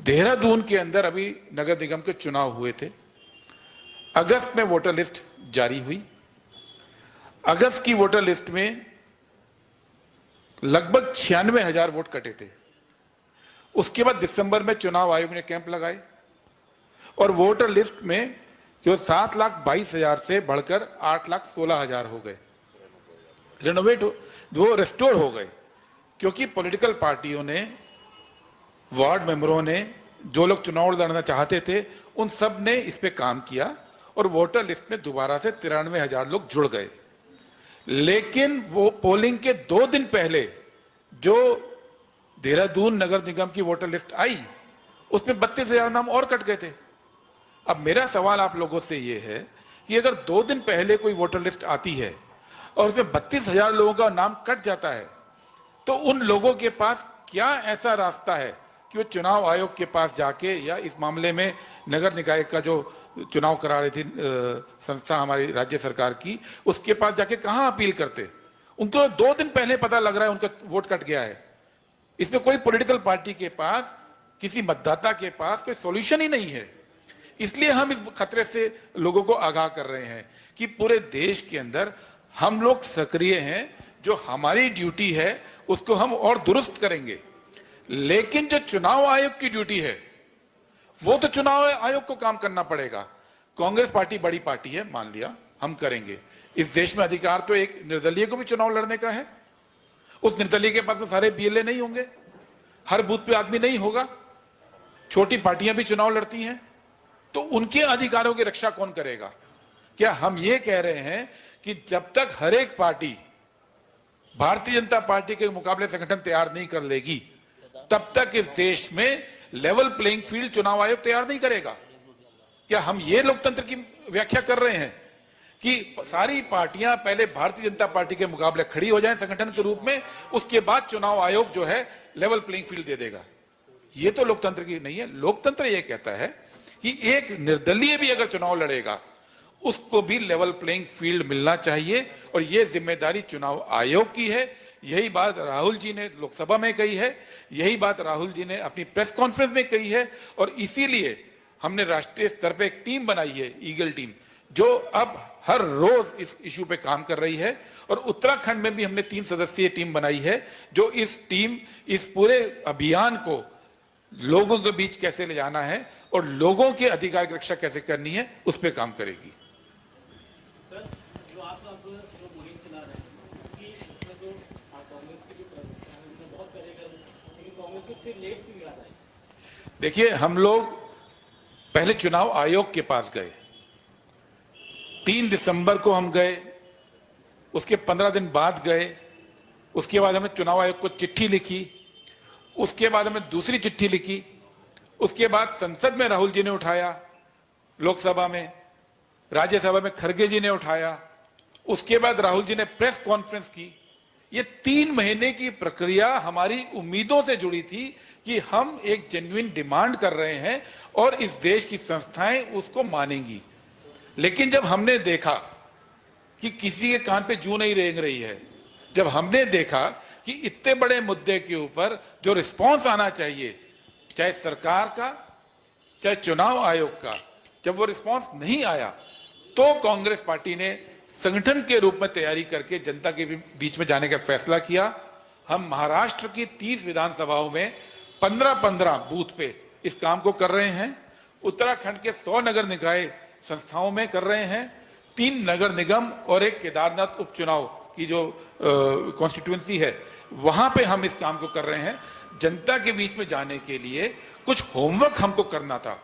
देहरादून के अंदर अभी नगर निगम के चुनाव हुए थे। अगस्त में वोटर लिस्ट जारी हुई। अगस्त की वोटर लिस्ट में लगभग 96,000 वोट कटे थे। उसके बाद दिसंबर में चुनाव आयोग ने कैंप लगाए और वोटर लिस्ट में जो 7,22,000 से बढ़कर 8,16,000 हो गए, वो रेस्टोर हो गए, क्योंकि पॉलिटिकल पार्टियों ने, वार्ड मेंबरों ने, जो लोग चुनाव लड़ना चाहते थे, उन सब ने इस पे काम किया और वोटर लिस्ट में दोबारा से 93,000 लोग जुड़ गए। लेकिन वो पोलिंग के 2 दिन पहले जो देहरादून नगर निगम की वोटर लिस्ट आई, उसमें 32,000 नाम और कट गए थे। अब मेरा सवाल आप लोगों से ये है कि अगर 2 दिन पहले कोई वोटर लिस्ट आती है और उसमें 32,000 लोगों का नाम कट जाता है, तो उन लोगों के पास क्या ऐसा रास्ता है कि वो चुनाव आयोग के पास जाके, या इस मामले में नगर निकाय का जो चुनाव करा रही थी संस्था हमारी राज्य सरकार की, उसके पास जाके कहां अपील करते? उनको 2 दिन पहले पता लग रहा है उनका वोट कट गया है। इसमें कोई पॉलिटिकल पार्टी के पास, किसी मतदाता के पास कोई सॉल्यूशन ही नहीं है। इसलिए हम इस खतरे से लोगों को आगाह कर रहे हैं कि पूरे देश के अंदर हम लोग सक्रिय हैं। जो हमारी ड्यूटी है उसको हम और दुरुस्त करेंगे, लेकिन जो चुनाव आयोग की ड्यूटी है वो तो चुनाव आयोग को काम करना पड़ेगा। कांग्रेस पार्टी बड़ी पार्टी है, मान लिया, हम करेंगे। इस देश में अधिकार तो एक निर्दलीय को भी चुनाव लड़ने का है। उस निर्दलीय के पास तो सारे बीएलए नहीं होंगे, हर बूथ पे आदमी नहीं होगा, छोटी पार्टियां भी चुनाव लड़ती हैं, तो उनके अधिकारों की रक्षा कौन करेगा? क्या हम ये कह रहे हैं कि जब तक हर एक पार्टी भारतीय जनता पार्टी के मुकाबले संगठन तैयार नहीं कर लेगी, तब तक इस देश में लेवल प्लेइंग फील्ड चुनाव आयोग तैयार नहीं करेगा? क्या हम ये लोकतंत्र की व्याख्या कर रहे हैं कि सारी पार्टियां पहले भारतीय जनता पार्टी के मुकाबले खड़ी हो जाएं संगठन के रूप में, उसके बाद चुनाव आयोग जो है लेवल प्लेइंग फील्ड दे देगा? ये तो लोकतंत्र की नहीं है। लोकतंत्र ये कहता है कि एक निर्दलीय भी अगर चुनाव लड़ेगा उसको भी लेवल प्लेइंग फील्ड मिलना चाहिए, और ये जिम्मेदारी चुनाव आयोग की है। यही बात राहुल जी ने लोकसभा में कही है, यही बात राहुल जी ने अपनी प्रेस कॉन्फ्रेंस में कही है, और इसीलिए हमने राष्ट्रीय स्तर पे एक टीम बनाई है, ईगल टीम, जो अब हर रोज इस इशू पे काम कर रही है। और उत्तराखंड में भी हमने 3 सदस्यीय टीम बनाई है, जो इस टीम इस पूरे अभियान को लोगों के बीच कैसे ले जाना है और लोगों के अधिकार की रक्षा कैसे करनी है, उस पर काम करेगी। देखिए, हम लोग पहले चुनाव आयोग के पास गए, 3 दिसंबर को हम गए, उसके 15 दिन बाद गए, उसके बाद हमें चुनाव आयोग को चिट्ठी लिखी, उसके बाद हमें दूसरी चिट्ठी लिखी, उसके बाद संसद में राहुल जी ने उठाया, लोकसभा में, राज्यसभा में खड़गे जी ने उठाया, उसके बाद राहुल जी ने प्रेस कॉन्फ्रेंस की। ये 3 महीने की प्रक्रिया हमारी उम्मीदों से जुड़ी थी कि हम एक जेन्युइन डिमांड कर रहे हैं और इस देश की संस्थाएं उसको मानेंगी। लेकिन जब हमने देखा कि किसी के कान पे जू नहीं रेंग रही है, जब हमने देखा कि इतने बड़े मुद्दे के ऊपर जो रिस्पॉन्स आना चाहिए, चाहे सरकार का चाहे चुनाव आयोग का, जब वो रिस्पॉन्स नहीं आया, तो कांग्रेस पार्टी ने संगठन के रूप में तैयारी करके जनता के बीच में जाने का फैसला किया। हम महाराष्ट्र की 30 विधानसभाओं में 15-15 बूथ पे इस काम को कर रहे हैं। उत्तराखंड के 100 नगर निकाय संस्थाओं में कर रहे हैं। 3 नगर निगम और एक केदारनाथ उपचुनाव की जो कॉन्स्टिट्यूएंसी है, वहां पे हम इस काम को कर रहे हैं। जनता के बीच में जाने के लिए कुछ होमवर्क हमको करना था।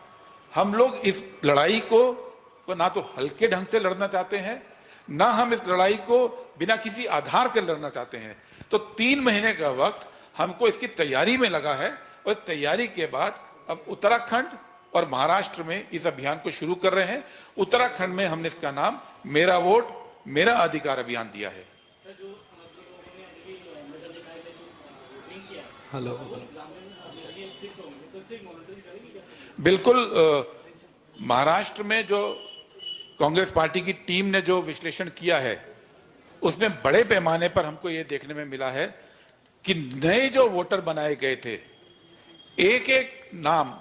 हम लोग इस लड़ाई को ना तो हल्के ढंग से लड़ना चाहते हैं, ना हम इस लड़ाई को बिना किसी आधार के लड़ना चाहते हैं। तो 3 महीने का वक्त हमको इसकी तैयारी में लगा है और इस तैयारी के बाद अब उत्तराखंड और महाराष्ट्र में इस अभियान को शुरू कर रहे हैं। उत्तराखंड में हमने इसका नाम मेरा वोट मेरा अधिकार अभियान दिया है। हेलो, बिल्कुल, महाराष्ट्र में जो कांग्रेस पार्टी की टीम ने जो विश्लेषण किया है, उसमें बड़े पैमाने पर हमको ये देखने में मिला है कि नए जो वोटर बनाए गए थे, एक एक नाम,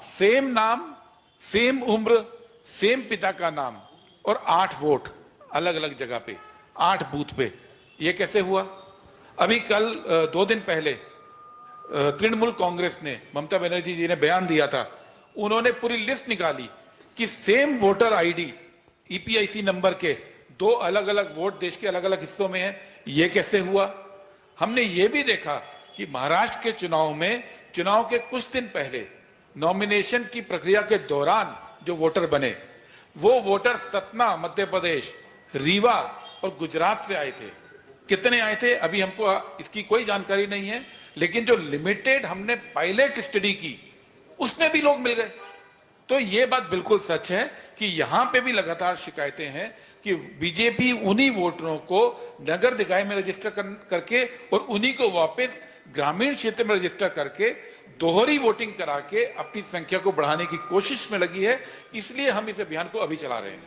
सेम उम्र, सेम पिता का नाम और 8 वोट अलग अलग जगह पे, 8 बूथ पे। ये कैसे हुआ? अभी कल 2 दिन पहले तृणमूल कांग्रेस ने, ममता बनर्जी जी ने बयान दिया था, उन्होंने पूरी लिस्ट निकाली कि same voter ID, EPIC number के 2 अलग अलग वोट देश के अलग अलग हिस्सों में हैं। ये कैसे हुआ? हमने ये भी देखा कि महाराष्ट्र के चुनाव में, चुनाव के कुछ दिन पहले नॉमिनेशन की प्रक्रिया के दौरान जो वोटर बने, वो वोटर सतना मध्य प्रदेश, रीवा और गुजरात से आए थे। कितने आए थे अभी हमको इसकी कोई जानकारी नहीं है, लेकिन जो लिमिटेड हमने पायलट स्टडी की, उसमें भी लोग मिल गए। तो ये बात बिल्कुल सच है कि यहां पे भी लगातार शिकायतें हैं कि बीजेपी उन्हीं वोटरों को नगर निकाय में रजिस्टर करके और उन्हीं को वापस ग्रामीण क्षेत्र में रजिस्टर करके दोहरी वोटिंग करा के अपनी संख्या को बढ़ाने की कोशिश में लगी है। इसलिए हम इस अभियान को अभी चला रहे हैं।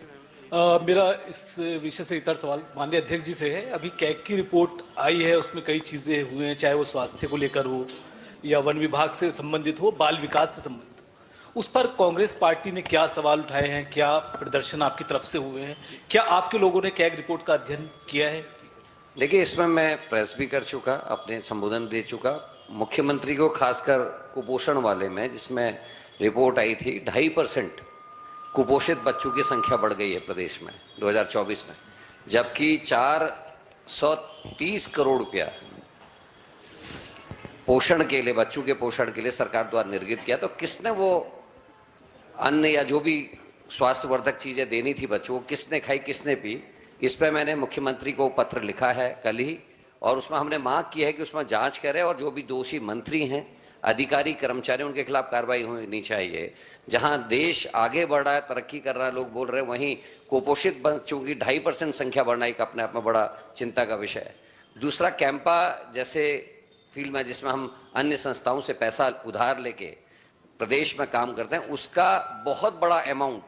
मेरा इस विषय से इतर सवाल माननीय अध्यक्ष जी से है। अभी कैग की रिपोर्ट आई है, उसमें कई चीज़ें हुई हैं, चाहे वो स्वास्थ्य को लेकर हो या वन विभाग से संबंधित हो, बाल विकास से संबंधित हो। उस पर कांग्रेस पार्टी ने क्या सवाल उठाए हैं? क्या प्रदर्शन आपकी तरफ से हुए हैं? क्या आपके लोगों ने कैग रिपोर्ट का अध्ययन किया है? देखिए, इसमें मैं प्रेस भी कर चुका, अपने संबोधन दे चुका। मुख्यमंत्री को खासकर कुपोषण वाले में, जिसमें रिपोर्ट आई थी 2.5% कुपोषित बच्चों की संख्या बढ़ गई है प्रदेश में 2024 में, जबकि 430 करोड़ रुपया पोषण के लिए, बच्चों के पोषण के लिए सरकार द्वारा निर्गत किया। तो किसने वो अन्न या जो भी स्वास्थ्यवर्धक चीजें देनी थी बच्चों को, किसने खाई, किसने पी? इस पर मैंने मुख्यमंत्री को पत्र लिखा है कल ही, और उसमें हमने मांग की है कि उसमें जांच करें और जो भी दोषी मंत्री हैं, अधिकारी, कर्मचारी, उनके खिलाफ कार्रवाई होनी चाहिए। जहां देश आगे बढ़ रहा है, तरक्की कर रहा है, लोग बोल रहे हैं, वहीं कुपोषित बच्चों की 2.5% संख्या बढ़ना एक अपने आप में बड़ा चिंता का विषय है। दूसरा, कैंपा जैसे फील्ड में, जिसमें हम अन्य संस्थाओं से पैसा उधार लेके प्रदेश में काम करते हैं, उसका बहुत बड़ा अमाउंट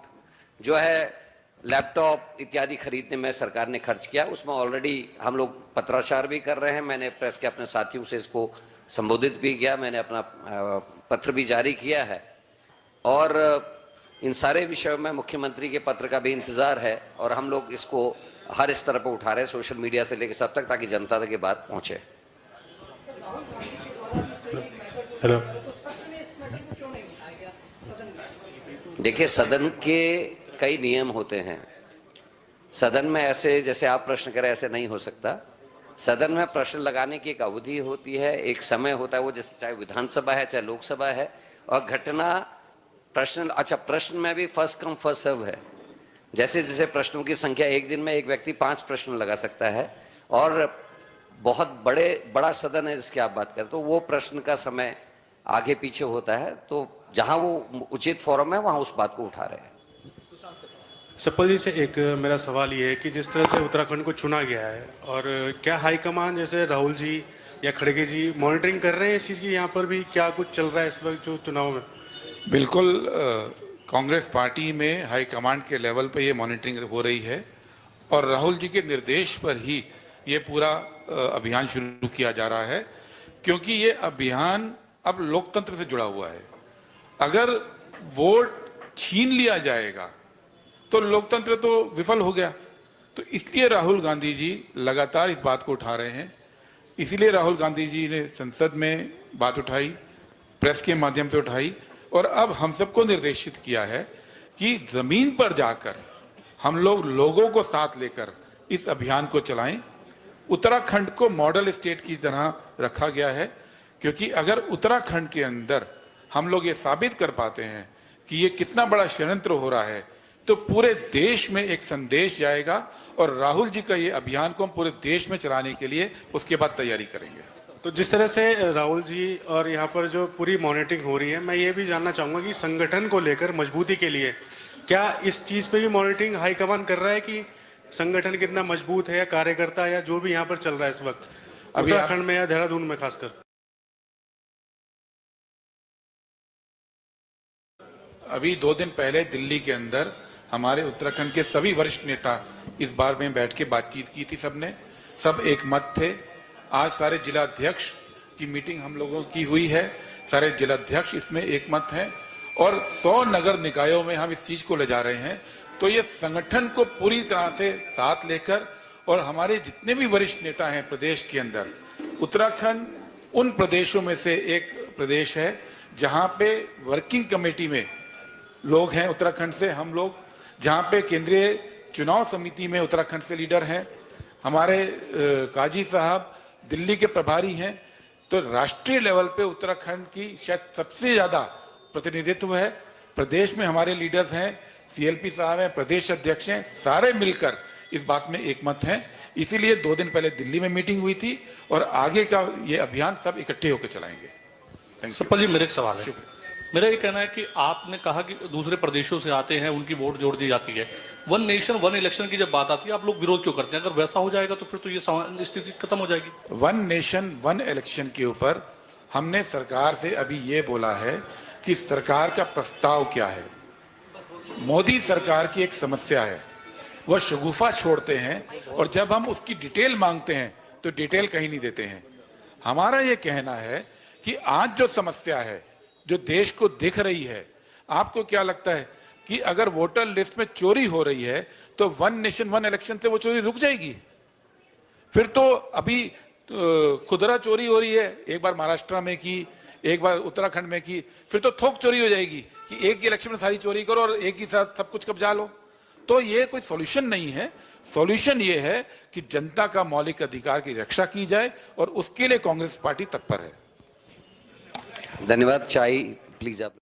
जो है लैपटॉप इत्यादि खरीदने में सरकार ने खर्च किया। उसमें ऑलरेडी हम लोग पत्राचार भी कर रहे हैं। मैंने प्रेस के अपने साथियों से इसको संबोधित भी किया, मैंने अपना पत्र भी जारी किया है, और इन सारे विषयों में मुख्यमंत्री के पत्र का भी इंतजार है, और हम लोग इसको हर स्तर पर उठा रहे हैं, सोशल मीडिया से लेकर सब तक, ताकि जनता तक ये बात पहुंचे। हेलो, देखिए, सदन के कई नियम होते हैं। सदन में ऐसे जैसे आप प्रश्न करें ऐसे नहीं हो सकता। सदन में प्रश्न लगाने की एक अवधि होती है, एक समय होता है, वो जैसे चाहे विधानसभा है चाहे लोकसभा है, और घटना प्रश्न, अच्छा, प्रश्न में भी फर्स्ट कम फर्स्ट सर्व है। जैसे जैसे प्रश्नों की संख्या, एक दिन में एक व्यक्ति 5 प्रश्न लगा सकता है, और बहुत बड़ा सदन है जिसकी आप बात करें, तो वो प्रश्न का समय आगे पीछे होता है। तो जहां वो उचित फोरम है वहां उस बात को उठा रहे हैं। सप्पल जी से एक मेरा सवाल ये है कि जिस तरह से उत्तराखंड को चुना गया है और क्या हाईकमान जैसे राहुल जी या खड़गे जी मॉनिटरिंग कर रहे हैं इस चीज़ की, यहाँ पर भी क्या कुछ चल रहा है इस वक्त जो चुनाव में? बिल्कुल कांग्रेस पार्टी में हाईकमांड के लेवल पे ये मॉनिटरिंग हो रही है और राहुल जी के निर्देश पर ही ये पूरा अभियान शुरू किया जा रहा है, क्योंकि ये अभियान अब लोकतंत्र से जुड़ा हुआ है। अगर वोट छीन लिया जाएगा तो लोकतंत्र तो विफल हो गया। तो इसलिए राहुल गांधी जी लगातार इस बात को उठा रहे हैं। इसीलिए राहुल गांधी जी ने संसद में बात उठाई, प्रेस के माध्यम से उठाई और अब हम सबको निर्देशित किया है कि जमीन पर जाकर हम लोग लोगों को साथ लेकर इस अभियान को चलाएं। उत्तराखंड को मॉडल स्टेट की तरह रखा गया है, क्योंकि अगर उत्तराखंड के अंदर हम लोग ये साबित कर पाते हैं कि ये कितना बड़ा षड्यंत्र हो रहा है तो पूरे देश में एक संदेश जाएगा और राहुल जी का ये अभियान को हम पूरे देश में चलाने के लिए उसके बाद तैयारी करेंगे। तो जिस तरह से राहुल जी और यहाँ पर जो पूरी मॉनिटरिंग हो रही है, मैं ये भी जानना चाहूँगा कि संगठन को लेकर मजबूती के लिए क्या इस चीज़ पे भी मॉनिटरिंग हाईकमान कर रहा है कि संगठन कितना मजबूत है या कार्यकर्ता या जो भी यहाँ पर चल रहा है इस वक्त उत्तराखंड में या देहरादून में खासकर? अभी 2 दिन पहले दिल्ली के अंदर हमारे उत्तराखंड के सभी वरिष्ठ नेता इस बार में बैठ के बातचीत की थी, सबने सब एक मत थे। आज सारे जिलाध्यक्ष की मीटिंग हम लोगों की हुई है, सारे जिलाध्यक्ष इसमें एक मत हैं और 100 नगर निकायों में हम इस चीज को ले जा रहे हैं। तो ये संगठन को पूरी तरह से साथ लेकर और हमारे जितने भी वरिष्ठ नेता हैं प्रदेश के अंदर, उत्तराखंड उन प्रदेशों में से एक प्रदेश है जहां पे वर्किंग कमेटी में लोग हैं उत्तराखंड से, हम लोग जहां पे केंद्रीय चुनाव समिति में उत्तराखंड से लीडर हैं, हमारे काजी साहब दिल्ली के प्रभारी हैं। तो राष्ट्रीय लेवल पे उत्तराखंड की शायद सबसे ज्यादा प्रतिनिधित्व है। प्रदेश में हमारे लीडर्स हैं, सीएलपी साहब हैं, प्रदेश अध्यक्ष हैं, सारे मिलकर इस बात में एक मत हैं। इसीलिए 2 दिन पहले दिल्ली में मीटिंग हुई थी और आगे का ये अभियान सब इकट्ठे होकर चलाएंगे। सप्पल जी, मेरा एक सवाल है। मेरा ये कहना है कि आपने कहा कि दूसरे प्रदेशों से आते हैं, उनकी वोट जोड़ दी जाती है। 1 नेशन 1 इलेक्शन की जब बात आती है आप लोग विरोध क्यों करते हैं? अगर वैसा हो जाएगा तो फिर तो ये स्थिति खत्म हो जाएगी। 1 नेशन 1 इलेक्शन के ऊपर हमने सरकार से अभी ये बोला है कि सरकार का प्रस्ताव क्या है। मोदी सरकार की एक समस्या है, वह शगुफा छोड़ते हैं और जब हम उसकी डिटेल मांगते हैं तो डिटेल कहीं नहीं देते हैं। हमारा ये कहना है कि आज जो समस्या है जो देश को दिख रही है, आपको क्या लगता है कि अगर वोटर लिस्ट में चोरी हो रही है तो 1 नेशन 1 इलेक्शन से वो चोरी रुक जाएगी? फिर तो अभी खुदरा चोरी हो रही है, एक बार महाराष्ट्र में की, एक बार उत्तराखंड में की, फिर तो थोक चोरी हो जाएगी कि एक ही इलेक्शन में सारी चोरी करो और एक ही साथ सब कुछ कब्जा लो। तो ये कोई सॉल्यूशन नहीं है। सॉल्यूशन ये है कि जनता का मौलिक अधिकार की रक्षा की जाए और उसके लिए कांग्रेस पार्टी तत्पर है। धन्यवाद। चाय प्लीज आप